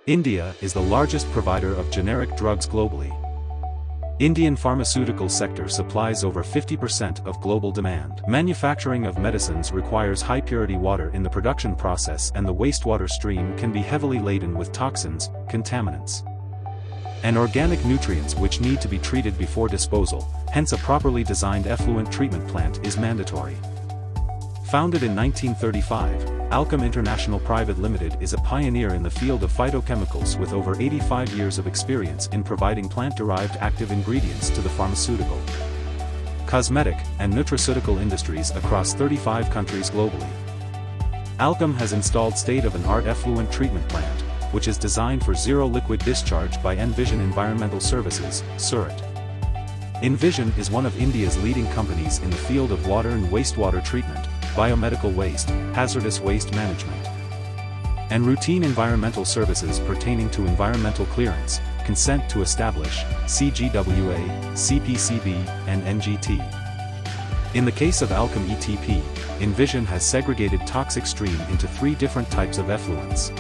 India is the largest provider of generic drugs globally. Indian pharmaceutical sector supplies over 50% of global demand. Manufacturing of medicines requires high-purity water in the production process, and the wastewater stream can be heavily laden with toxins, contaminants, and organic nutrients which need to be treated before disposal, hence a properly designed effluent treatment plant is mandatory. Founded in 1935, Alchem International Private Limited is a pioneer in the field of phytochemicals with over 85 years of experience in providing plant-derived active ingredients to the pharmaceutical, cosmetic, and nutraceutical industries across 35 countries globally. Alchem has installed state-of-the-art effluent treatment plant, which is designed for zero liquid discharge by ENVISION Environmental Services, Surat. ENVISION is one of India's leading companies in the field of water and wastewater treatment, biomedical waste, hazardous waste management, and routine environmental services pertaining to environmental clearance, consent to establish, CGWA, CPCB, and NGT. In the case of Alchem ETP, ENVISION has segregated toxic stream into three different types of effluents.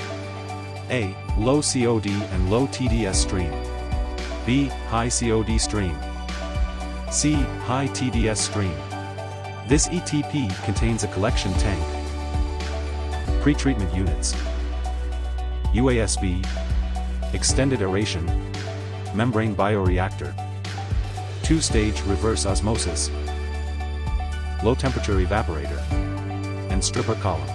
A. Low COD and low TDS stream. B. High COD stream. C. High TDS stream. This ETP contains a collection tank, pre-treatment units, UASB, extended aeration, membrane bioreactor, two-stage reverse osmosis, low-temperature evaporator, and stripper column.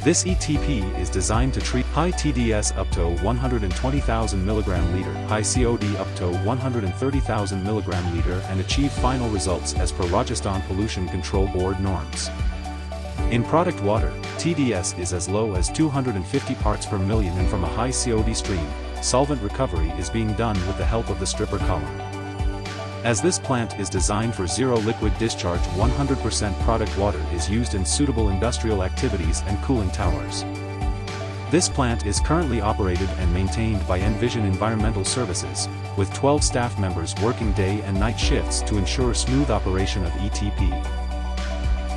This ETP is designed to treat high TDS up to 120,000 mg/liter, high COD up to 130,000 mg/liter, and achieve final results as per Rajasthan Pollution Control Board norms. In product water, TDS is as low as 250 parts per million, and from a high COD stream, solvent recovery is being done with the help of the stripper column. As this plant is designed for zero liquid discharge, 100% product water is used in suitable industrial activities and cooling towers. This plant is currently operated and maintained by ENVISION Environmental Services, with 12 staff members working day and night shifts to ensure smooth operation of ETP.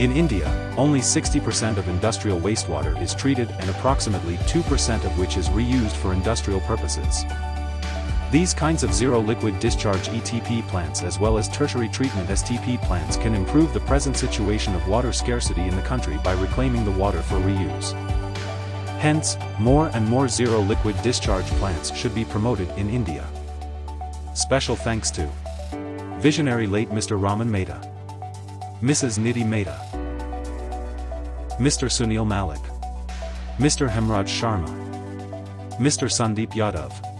In India, only 60% of industrial wastewater is treated and approximately 2% of which is reused for industrial purposes. These kinds of zero liquid discharge ETP plants as well as tertiary treatment STP plants can improve the present situation of water scarcity in the country by reclaiming the water for reuse. Hence, more and more zero liquid discharge plants should be promoted in India. Special thanks to visionary late Mr. Raman Mehta, Mrs. Nidhi Mehta, Mr. Sunil Malik, Mr. Hemraj Sharma, Mr. Sandeep Yadav.